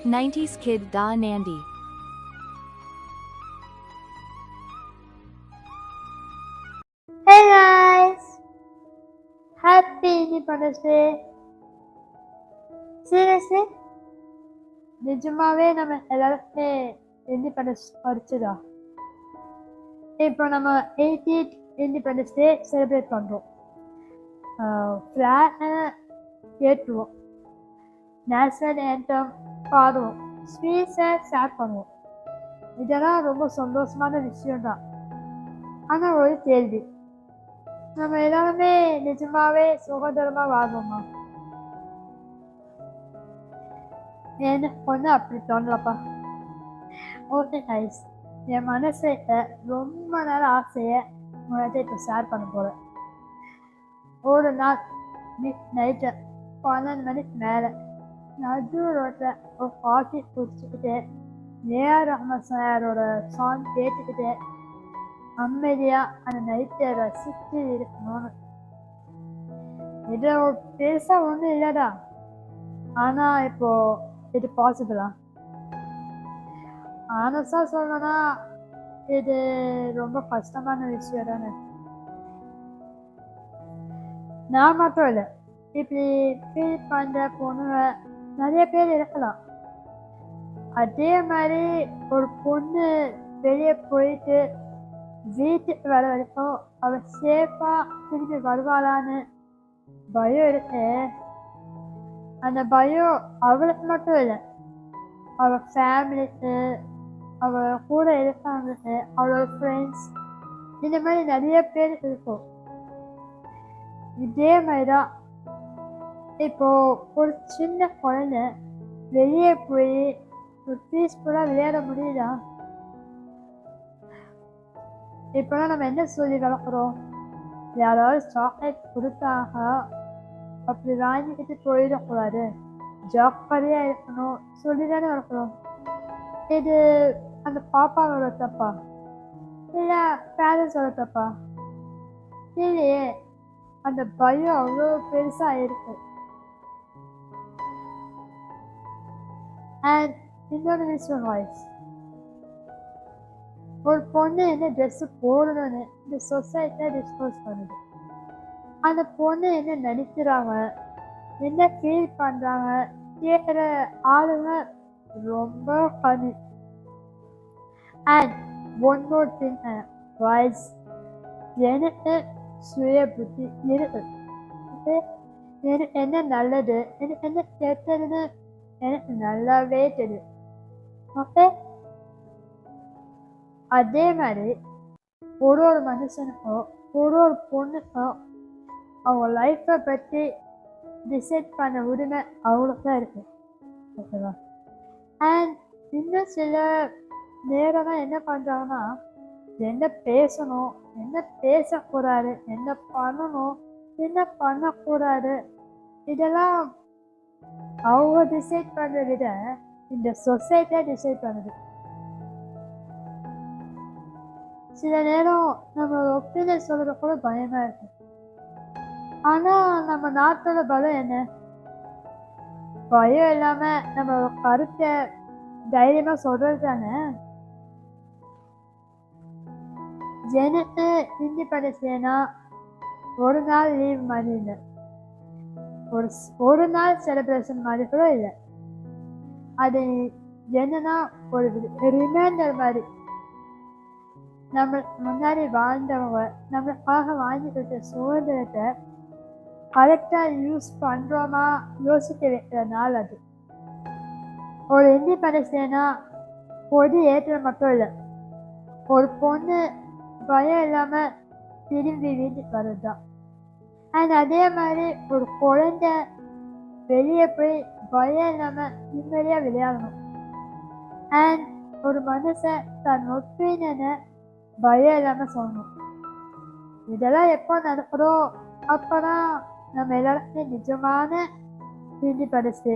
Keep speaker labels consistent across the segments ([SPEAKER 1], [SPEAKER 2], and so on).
[SPEAKER 1] 90s Kid Da Nandi.
[SPEAKER 2] Hey guys! Happy Independence Day! Seriously? நிஜமாவே நம்ம எல்லாருமே independence படிச்சதா? இப்போ நம்ம 18th இண்டிபெண்டன்ஸ் டே செலிப்ரேட் பண்ணுறோம். ஃப்ளாகை ஏற்றுவோம், நேஷனல் ஆந்தம் பாடுவோம், ஸ்வீட்ஸை ஷேர் பண்ணுவோம். இதெல்லாம் ரொம்ப சந்தோஷமான விஷயம்தான். ஆனால் ஒரு கேள்வி, நம்ம எல்லாருமே நிஜமாவே சுதந்திரமாக வாழ்வோமா? எனக்கு ஒன்றும் அப்படி தோணலப்பா. ஓகே கைஸ், என் மனசுல ரொம்ப நாள் ஆசையை உங்கள்கிட்ட இப்போ ஷேர் பண்ண போகிறேன். ஒரு நாள் நைட்டு 12 மணிக்கு மேலே நடு ரோட்டில் ஒரு காஃபி குடிச்சுக்கிட்டு ஏஆர் ரஹ்மான் சாரோட சாங் கேட்டுக்கிட்டு அமைதியாக அந்த நைட்டை ரசித்து இருக்கணும்னு. இது பெருசாக ஒன்றும் இல்லைடா, ஆனால் இப்போ இது பாசிபிளா? ஆனஸ்டாக சொல்லணும்னா இது ரொம்ப கஷ்டமான விஷயம் தானே. நான் மட்டும் இல்லை, இப்படி ஃபீல் பண்ணுற பொண்ணுங்க நிறைய பேர் இருக்கலாம். அதே மாதிரி ஒரு பொண்ணு வெளியே போயிட்டு வீட்டுக்கு வர வரைக்கும் அவள் சேஃபாக திரும்பி வருவாளான்னு பயம் இருக்கு. அந்த பயம் அவளுக்கு மட்டும் இல்லை, அவள் ஃபேமிலிக்கு, அவள் கூட இருக்காங்களுக்கு, அவளோட ஃப்ரெண்ட்ஸ், இந்த மாதிரி நிறைய பேர் இருக்கும். இதே மாதிரிதான் இப்போ ஒரு சின்ன குழந்தை வெளியே போய் ஒரு பீஸ்ஃபுல்லாக விளையாட முடியுதா? இப்போலாம் நம்ம என்ன சொல்லி வளர்க்குறோம்? யாராவது சாக்லேட் கொடுத்தாங்க அப்படி வாங்கிக்கிட்டு போயிடக்கூடாது, ஜாக்கிரதையாக இருக்கணும் சொல்லி தானே வளர்க்குறோம். இது அந்த பாப்பாவோட தப்பா இல்லை பேரண்ட்ஸோட தப்பா? இல்லையே, அந்த பயம் அவ்வளோ பெருசாக இருக்கு. அண்ட் இன்னொரு விஷயம் வாய்ஸ், ஒரு பொண்ணு என்ன ட்ரெஸ்ஸு போடணும்னு இந்த சொசைட்டியில் டிஸ்கஸ் பண்ணுது. அந்த பொண்ணு என்ன நினைக்கிறாங்க, என்ன ஃபீல் பண்ணுறாங்க கேட்குற ஆளுங்க ரொம்ப கம்மி. And one more thing voice, எனக்கு சுய புத்தி இருக்கு. எனக்கு என்ன நல்லது, எனக்கு என்ன கெட்டதுன்னு எனக்கு நல்லாவே தெரியும். ஓகே, அதே மாதிரி ஒரு ஒரு மனுஷனுக்கும் ஒரு பொண்ணுக்கும் அவங்க லைஃப்பை பற்றி டிசைட் பண்ண உரிமை அவங்களுக்கு தான் இருக்கு. ஓகேவா? அண்ட் இன்னும் சில நேரம் என்ன பண்ணுறாங்கன்னா, என்ன பேசணும், என்ன பேசக்கூடாது, என்ன பண்ணணும், என்ன பண்ணக்கூடாது, இதெல்லாம் அவங்க டிசைட் பண்ணுறத விட இந்த சொசைட்டியை டிசைட் பண்ணுது. சில நேரம் நம்மளோட ஒப்பீனியன் சொல்கிற கூட பயமாக இருக்கு. ஆனால் நம்ம நாட்டோட பலம் என்ன? பயம் இல்லாமல் நம்மளோட கருத்தை தைரியமாக சொல்கிறது தானே. எனக்கு இண்டிபெண்டன்ஸ் டேனா ஒரு நாள் லீவ் மாதிரி இல்லை, ஒரு நாள் செலிப்ரேஷன் மாதிரி கூட இல்லை. அது என்னன்னா ஒரு ரிமைண்டர் மாதிரி. நம்ம முன்னாடி வாழ்ந்தவங்க நம்மளுக்காக வாங்கி கொடுத்த சுதந்திரத்தை கரெக்டாக யூஸ் பண்ணுறோமா யோசிக்க வைக்கிற நாள் அது. ஒரு இண்டிபெண்டன்ஸ் டேனா கொடி ஏற்ற மட்டும் இல்லை, ஒரு பொண்ணு பயம் இல்லாமல் திரும்பி வீட்டுக்கு வர்றது தான். அண்ட் அதே மாதிரி ஒரு குழந்தை வெளியே போய் பயம் இல்லாமல் நிம்மதியாக விளையாடணும். அண்ட் ஒரு மனுஷன் தன் ஒப்பீனியனை பயம் இல்லாமல் சொல்லணும். இதெல்லாம் எப்போ நடக்கிறோ அப்போதான் நம்ம எல்லாருக்குமே நிஜமான இண்டிபெண்டன்ஸ் டே.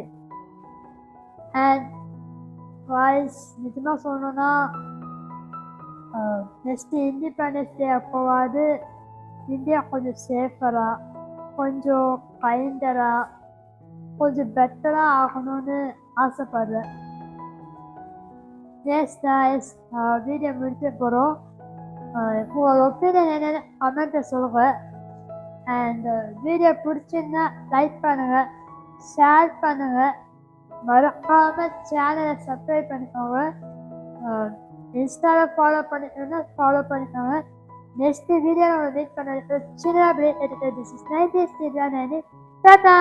[SPEAKER 2] அண்ட் வாய்ஸ் நிஜமாக சொல்லணும்னா நெக்ஸ்ட் இண்டிபெண்டன்ஸ் டே அப்போவாது இந்தியா கொஞ்சம் சேஃபராக, கொஞ்சம் கைண்டராக, கொஞ்சம் பெட்டராக ஆகணும்னு ஆசைப்படுறேன். எஸ் guys, வீடியோ முடிக்க போகிறோம். உங்களோட ஒப்பீனியன் என்னென்னு கமெண்ட்டில் சொல்லுங்கள். அண்ட் வீடியோ பிடிச்சிருந்தா லைக் பண்ணுங்கள், ஷேர் பண்ணுங்கள், மறக்காமல் சேனலை சப்ஸ்கிரைப் பண்ணிக்கோங்க. இன்ஸ்டாவில் ஃபாலோ பண்ணிக்கோங்க, ஃபாலோ பண்ணிக்கோங்க. நெக்ஸ்ட் வீடியோவில் மீட் பண்ண சின்ன பிரேக் எடுத்து this is 90s Kid Da Nandi. Tata.